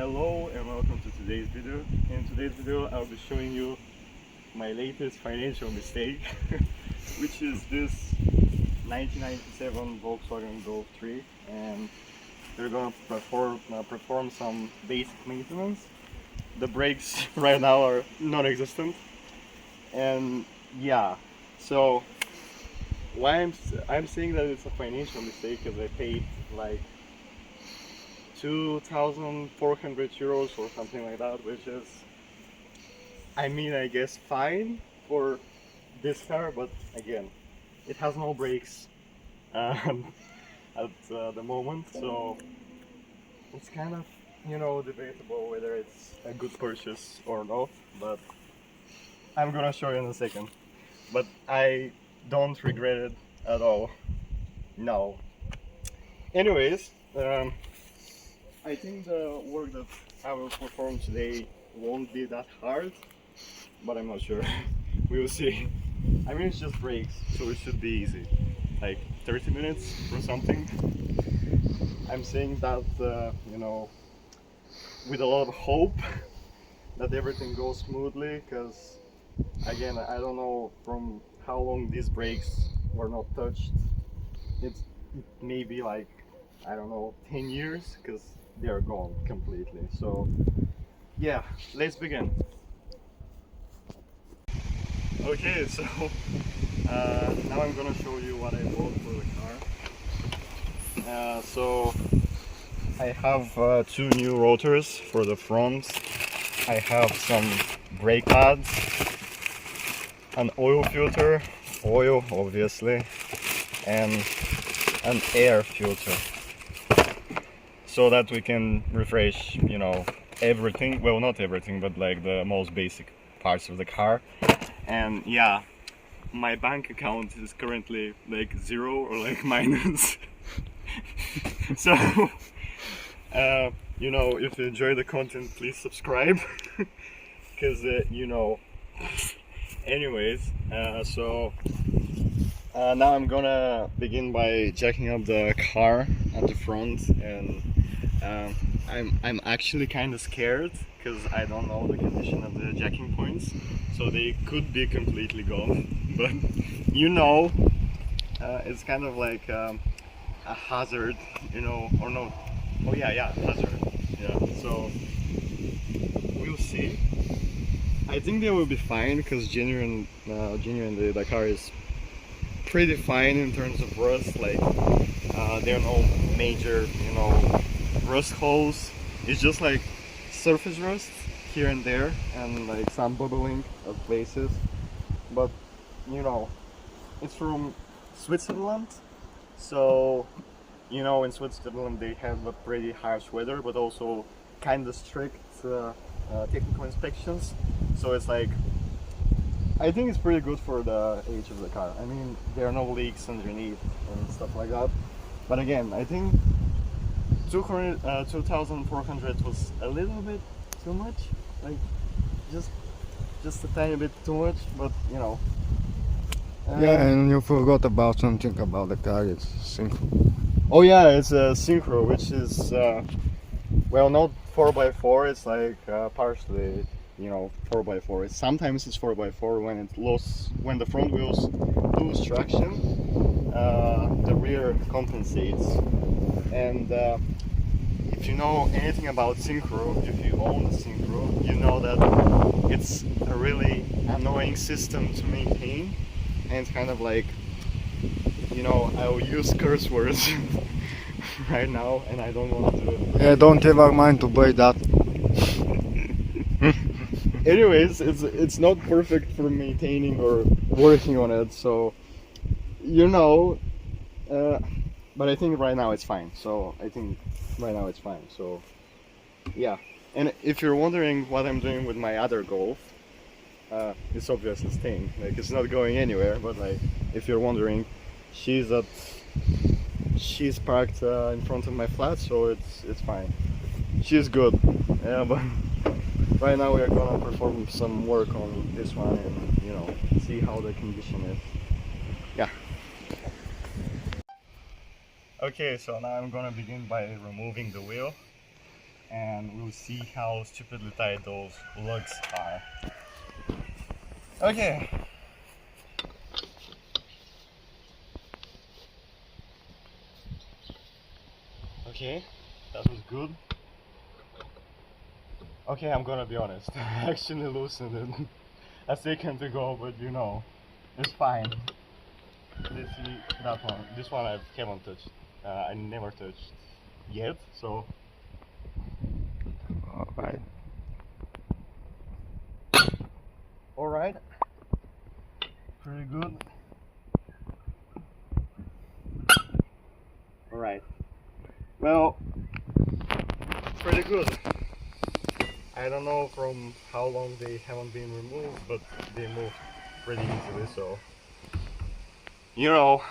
Hello and welcome to today's video. In today's video I'll be showing you my latest financial mistake which is this 1997 Volkswagen Golf 3, and we're gonna perform some basic maintenance. The brakes right now are non-existent, and yeah, so why I'm saying that it's a financial mistake because I paid like 2,400 euros or something like that, which is, I mean, I guess fine for this car, but again, it has no brakes at the moment, so it's kind of, debatable whether it's a good purchase or not, but I'm gonna show you in a second. But I don't regret it at all. No. Anyways, I think the work that I will perform today won't be that hard, but I'm not sure. We will see. I mean, it's just brakes, so it should be easy. Like 30 minutes or something. I'm saying that, with a lot of hope that everything goes smoothly, because again, I don't know from how long these brakes were not touched. It may be like, I don't know, 10 years, because they are gone completely. So yeah, let's begin. Okay, so now I'm gonna show you what I bought for the car. So I have two new rotors for the front. I have some brake pads, an oil filter, oil obviously, and an air filter, so that we can refresh, everything. Well, not everything, but like the most basic parts of the car. And yeah, my bank account is currently like zero or like minus. So if you enjoy the content, please subscribe. Because anyways, so now I'm gonna begin by jacking up the car at the front, and I'm actually kind of scared because I don't know the condition of the jacking points, so they could be completely gone. But it's kind of like a hazard, or no? Oh yeah, hazard. Yeah. So we'll see. I think they will be fine because genuinely the car is pretty fine in terms of rust. Like there are no major rust holes. It's just like surface rust here and there, and like some bubbling of places. But it's from Switzerland, so in Switzerland they have a pretty harsh weather, but also kind of strict technical inspections. So it's like, I think it's pretty good for the age of the car. I mean, there are no leaks underneath and stuff like that. But again, I think 2,400 was a little bit too much. Like, just a tiny bit too much. But yeah, and you forgot about something about the car. It's synchro. Oh yeah, it's a synchro, which is well, not 4x4. It's like partially 4x4. Sometimes it's 4x4 when the front wheels lose traction, the rear compensates. And if you know anything about synchro, if you own the synchro, you know that it's a really annoying system to maintain, and it's kind of like, I'll use curse words right now, and I don't want to do it. Yeah, don't ever mind to buy that. Anyways, it's not perfect for maintaining or working on it, so but I think right now it's fine. So yeah. And if you're wondering what I'm doing with my other Golf, it's obvious it's staying. Like, it's not going anywhere. But like, if you're wondering, she's parked in front of my flat, so it's fine. She's good. Yeah, but right now we are gonna perform some work on this one and see how the condition is. Yeah. Okay, so now I'm gonna begin by removing the wheel, and we'll see how stupidly tight those lugs are. Okay. Okay, that was good. Okay, I'm gonna be honest. I actually loosened it a second ago, but you know, it's fine. Let's see that one. This one I haven't touched. I never touched yet, so. Alright. Alright. Pretty good. Alright. Well, pretty good. I don't know from how long they haven't been removed, but they moved pretty easily, so. You know.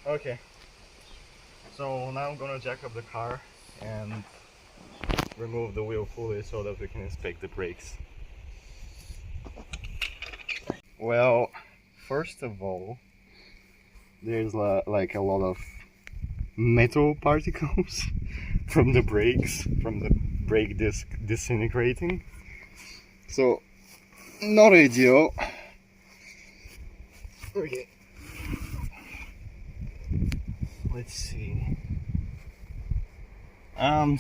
Okay. So now I'm gonna jack up the car and remove the wheel fully so that we can inspect the brakes. Well, first of all, there's like a lot of metal particles from the brakes, from the brake disc disintegrating. So, not ideal. Okay. Let's see.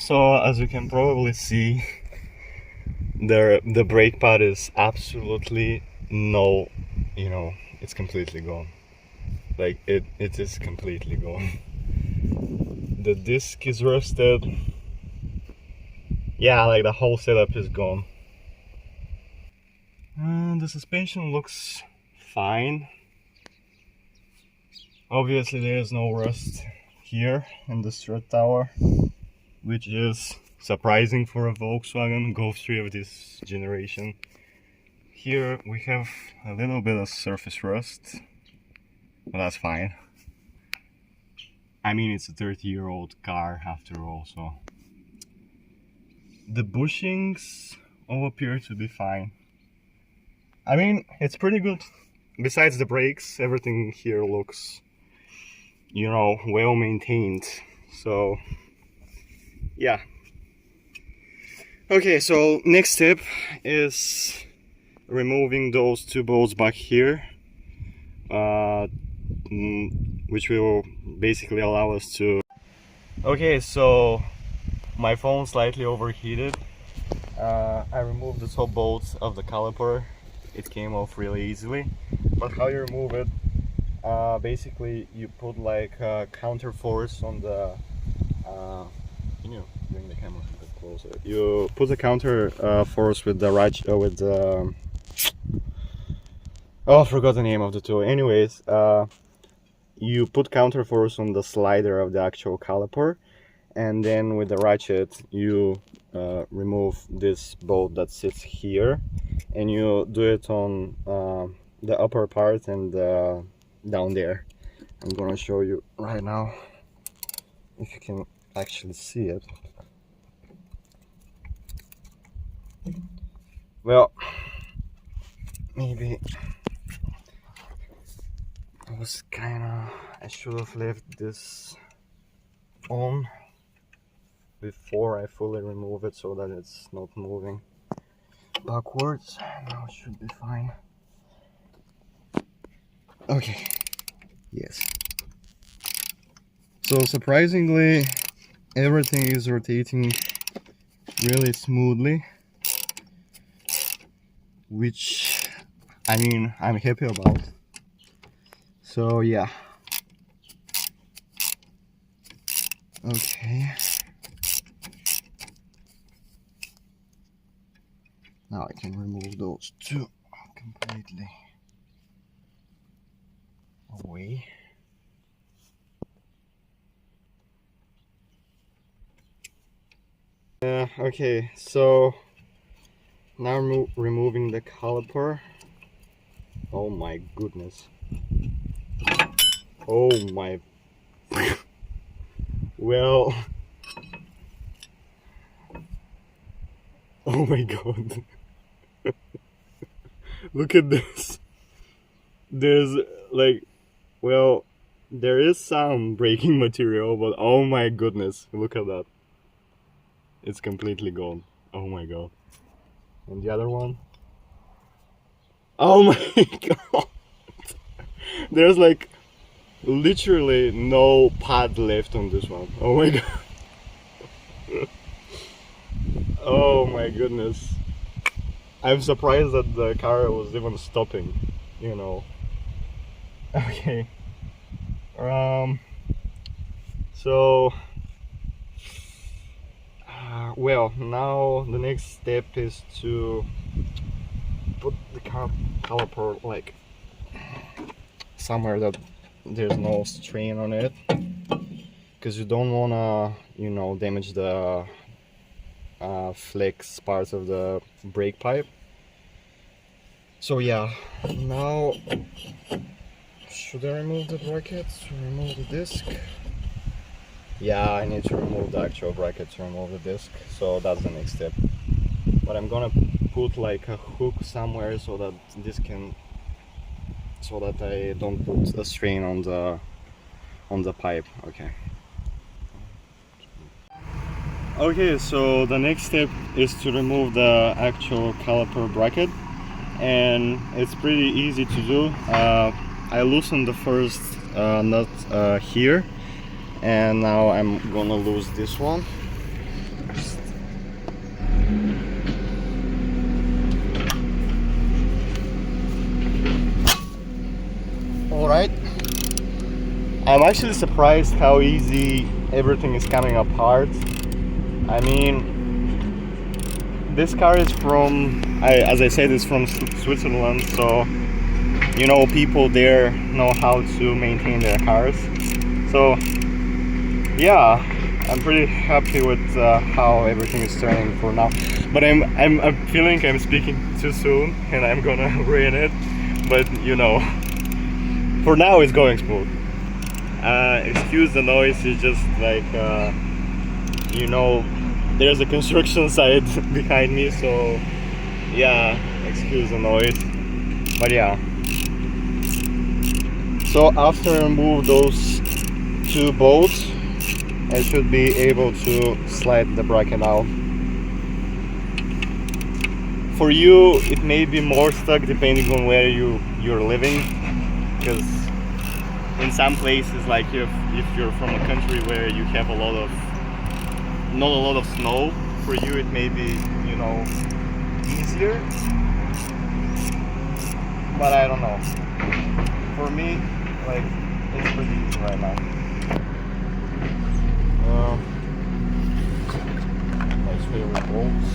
So as you can probably see, the brake pad is absolutely no, you know, it's completely gone. Like it is completely gone. The disc is rusted. Yeah, like the whole setup is gone. The suspension looks fine. Obviously there is no rust here in the strut tower, which is surprising for a Volkswagen Golf 3 of this generation. Here we have a little bit of surface rust, but that's fine. I mean, it's a 30-year-old car after all, so. The bushings all appear to be fine. I mean, it's pretty good. Besides the brakes, everything here looks, you know, well maintained. So, yeah. Okay, so next step is removing those two bolts back here, which will basically allow us to. Okay, so my phone slightly overheated. I removed the top bolts of the caliper. It came off really easily. But how you remove it? Basically, you put like a counter force on the. Can you bring the camera a bit closer? You put the counter force with the right with the. Oh, I forgot the name of the tool. Anyways, you put counter force on the slider of the actual caliper, and then with the ratchet you remove this bolt that sits here, and you do it on the upper part and down there. I'm gonna show you right now if you can actually see it. Well, maybe I should have left this on before I fully remove it so that it's not moving backwards. Now it should be fine. Okay, yes. So surprisingly, everything is rotating really smoothly, which I mean I'm happy about. So yeah. Okay. Now I can remove those two completely away. Okay, so now I'm removing the caliper. Oh my goodness. Oh my. Well. Oh my god. Look at this. There's like, well, there is some braking material, but oh my goodness, look at that. it's completely gone. Oh my god. And the other one. Oh my god. There's like literally no pad left on this one. Oh my god. Oh my goodness. I'm surprised that the car was even stopping, you know. Okay. So well, now the next step is to put the car caliper like somewhere that there's no strain on it, because you don't wanna, you know, damage the flex parts of the brake pipe. So yeah, now should I remove the brackets to remove the disc? Yeah, I need to remove the actual bracket to remove the disc, so that's the next step. But I'm gonna put like a hook somewhere so that this can, so that I don't put a strain on the pipe. Okay. Okay, so the next step is to remove the actual caliper bracket, and it's pretty easy to do. I loosened the first nut here, and now I'm gonna lose this one. Alright. I'm actually surprised how easy everything is coming apart. I mean, this car is from, as I said, it's from Switzerland, so you know, people there know how to maintain their cars. So yeah, I'm pretty happy with how everything is turning for now. But I'm feeling I'm speaking too soon and I'm gonna ruin it. But you know, for now it's going smooth. Excuse the noise, it's just like you know, there's a construction site behind me, so yeah, excuse the noise. But yeah, so after I remove those two bolts, I should be able to slide the bracket out. For you, it may be more stuck depending on where you're living, because in some places, like if you're from a country where you have not a lot of snow, for you it may be, you know, easier. But I don't know. For me, like, it's pretty easy right now. Nice favorite bolts.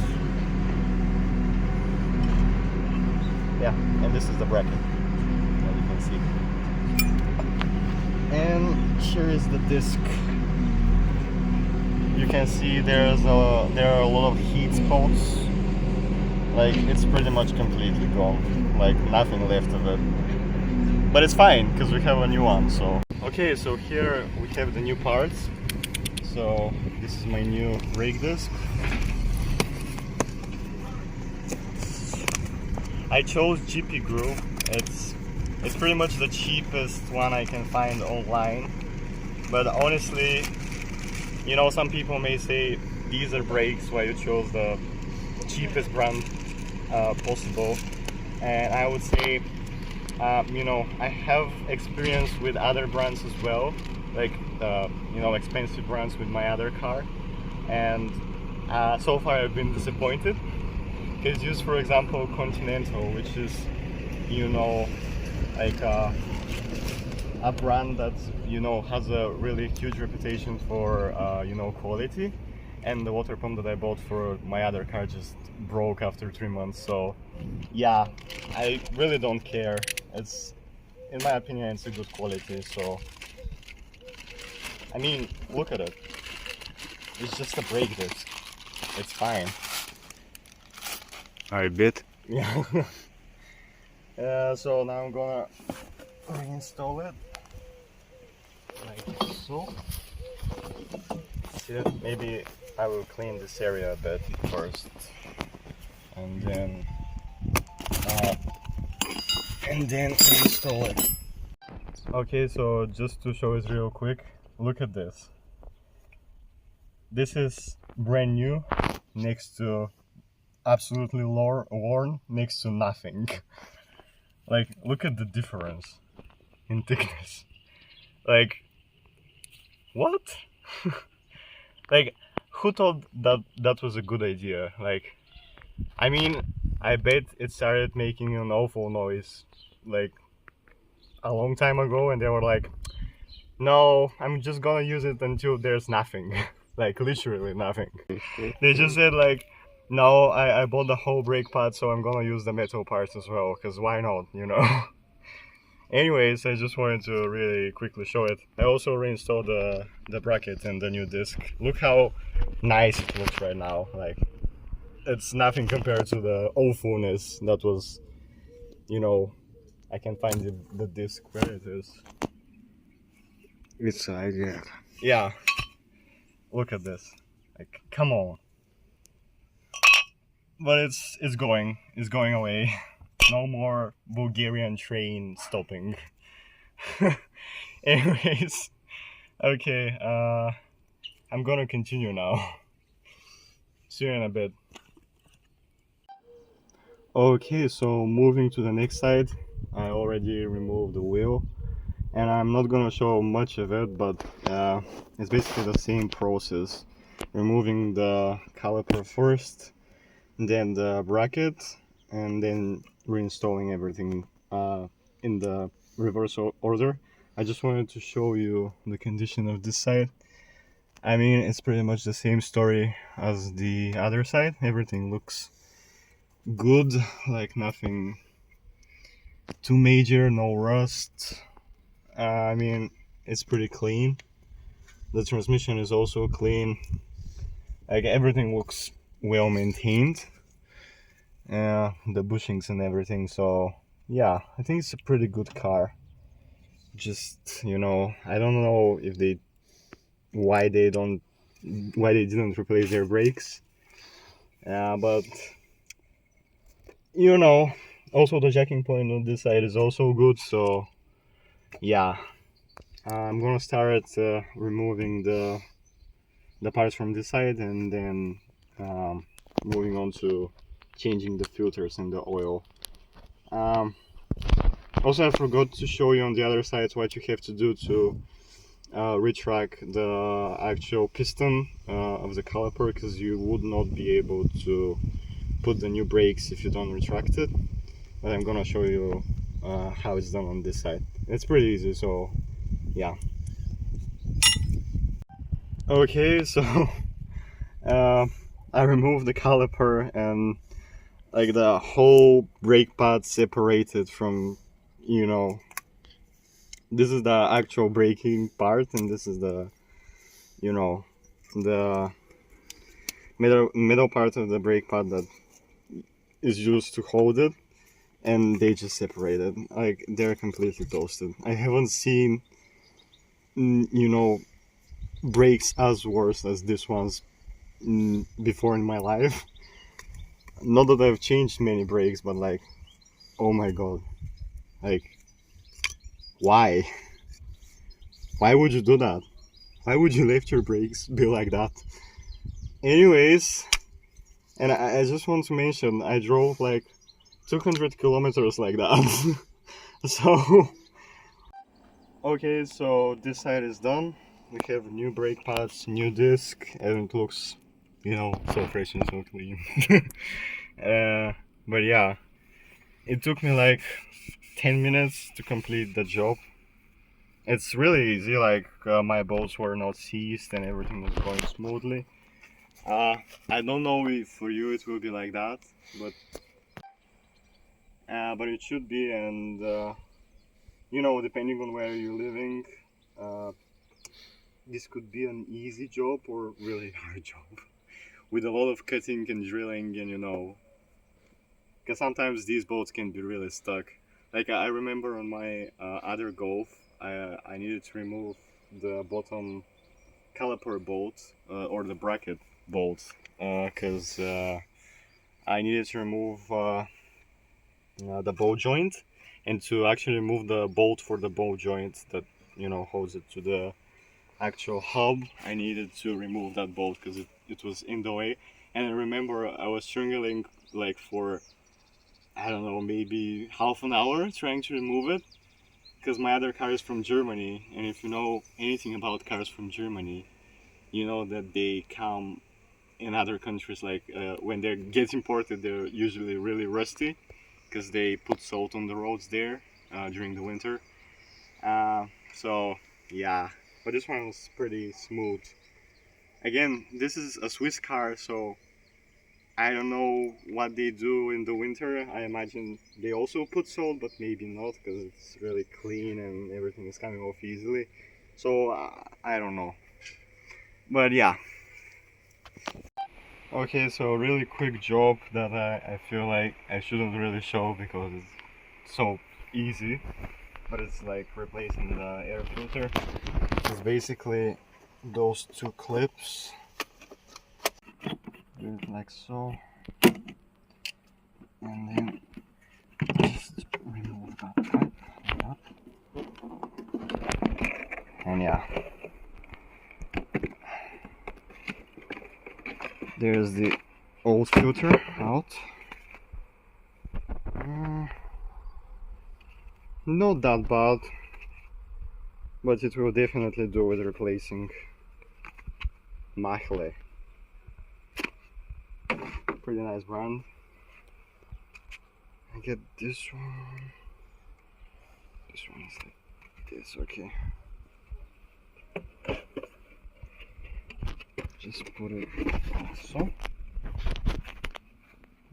Yeah, and this is the bracket, as you can see. And here is the disc. You can see there are a lot of heat spots. Like, it's pretty much completely gone. Like, nothing left of it. But it's fine, because we have a new one, so. Okay, so here we have the new parts. So this is my new brake disc. I chose GP Glue. It's pretty much the cheapest one I can find online. But honestly, you know, some people may say these are brakes, why you chose the cheapest brand possible. And I would say, you know, I have experience with other brands as well, like you know, expensive brands with my other car, and so far I've been disappointed. Because use, for example, Continental, which is, you know, like a brand that, you know, has a really huge reputation for you know, quality. And the water pump that I bought for my other car just broke after 3 months. So yeah, I really don't care. It's, in my opinion, it's a good quality. So I mean, look at it. It's just a brake disc. It's fine. I bet. Yeah. So now I'm gonna reinstall it like so. See, maybe I will clean this area a bit first, and then install it. Okay, so just to show it real quick, look at this. This is brand new. next to absolutely worn next to nothing. Like, look at the difference in thickness. Like, what? Like, who thought that that was a good idea? Like, I mean, I bet it started making an awful noise like a long time ago, and they were like, no, I'm just gonna use it until there's nothing. Like, literally nothing. They just said like, no, I bought the whole brake pad, so I'm gonna use the metal parts as well, because why not, you know? Anyways, I just wanted to really quickly show it. I also reinstalled the bracket and the new disc. Look how nice it looks right now. Like, it's nothing compared to the awfulness that was, you know. I can find the disc where it is. It's yeah. Yeah, look at this. Like, come on. But it's going away. No more Bulgarian train stopping. Anyways, okay, I'm gonna continue now. See you in a bit. Okay, so moving to the next side, I already removed the wheel, and I'm not gonna show much of it, but it's basically the same process. Removing the caliper first, then the bracket, and then reinstalling everything in the reverse order. I just wanted to show you the condition of this side. I mean, it's pretty much the same story as the other side. Everything looks good, like nothing too major, no rust. I mean, it's pretty clean. The transmission is also clean. Like, everything looks well maintained. The bushings and everything. So yeah, I think it's a pretty good car. Just, you know, I don't know if they why they didn't replace their brakes. But you know, also the jacking point on this side is also good. So yeah, I'm gonna start removing the parts from this side, and then moving on to changing the filters and the oil. Also, I forgot to show you on the other side what you have to do to retract the actual piston of the caliper, because you would not be able to put the new brakes if you don't retract it. But I'm gonna show you how it's done on this side. It's pretty easy, so yeah. Okay, so I removed the caliper, and like the whole brake pad separated from, you know, this is the actual braking part, and this is the, you know, the middle part of the brake pad that is used to hold it, and they just separated. Like, they're completely toasted. I haven't seen, you know, brakes as worse as this one's before in my life. Not that I've changed many brakes, but like, oh my god, like, why? Why would you do that? Why would you let your brakes be like that? Anyways, and I just want to mention, I drove like 200 kilometers like that. So, okay, so this side is done. We have new brake pads, new disc, and it looks, you know, so fresh and so clean. But yeah, it took me like 10 minutes to complete the job. It's really easy, like my bolts were not seized and everything was going smoothly. I don't know if for you it will be like that, but it should be, and you know, depending on where you're living, uh, this could be an easy job or really hard job with a lot of cutting and drilling, and you know, because sometimes these bolts can be really stuck. Like, I remember on my other Golf, I needed to remove the bottom caliper bolt or the bracket bolt, because I needed to remove the ball joint, and to actually remove the bolt for the ball joint that, you know, holds it to the actual hub, I needed to remove that bolt because it was in the way. And I remember I was struggling like for, I don't know, maybe half an hour trying to remove it, because my other car is from Germany, and if you know anything about cars from Germany, you know that they come in other countries, like when they get imported, they're usually really rusty because they put salt on the roads there during the winter. So yeah, but this one was pretty smooth. Again, this is a Swiss car, so I don't know what they do in the winter. I imagine they also put salt, but maybe not because it's really clean and everything is coming off easily. So I don't know. But yeah. Okay, so really quick job that I feel like I shouldn't really show because it's so easy. But it's like replacing the air filter. It's basically those two clips. Do it like so. And then just remove that pipe like that. And yeah, there's the old filter out. Not that bad, but it will definitely do with replacing Machle. Pretty nice brand. I get this one. This one is like this, okay. Just put it like so.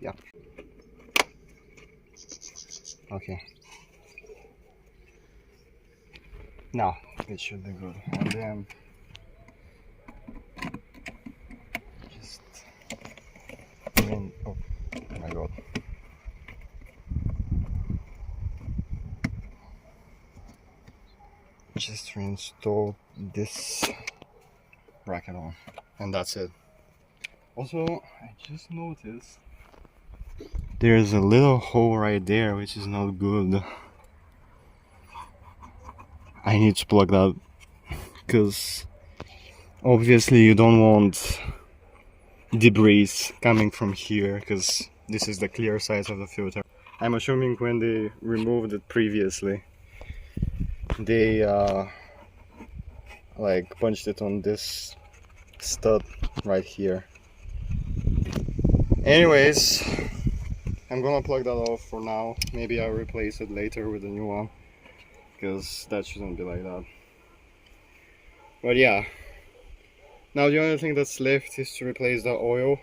Yeah. Okay. Now it should be good. And then just oh my god. Just reinstall this bracket on, and that's it. Also, I just noticed there's a little hole right there which is not good. I need to plug that because obviously you don't want debris coming from here because this is the clear side of the filter. I'm assuming when they removed it previously they like punched it on this stud right here. Anyways, I'm gonna plug that off for now. Maybe I'll replace it later with a new one because that shouldn't be like that. But yeah, now the only thing that's left is to replace the oil,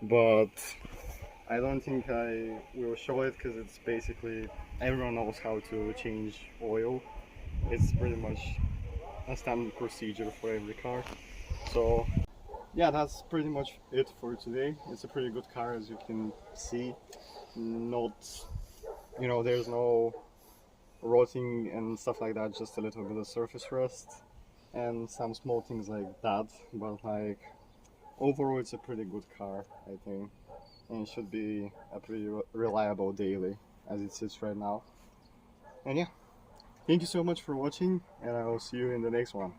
but I don't think I will show it because it's basically everyone knows how to change oil. It's pretty much a standard procedure for every car. So yeah, that's pretty much it for today. It's a pretty good car, as you can see. Not, you know, there's no rotting and stuff like that, just a little bit of surface rust and some small things like that, but like overall it's a pretty good car, I think, and it should be a pretty reliable daily as it sits right now. And yeah, thank you so much for watching, and I will see you in the next one.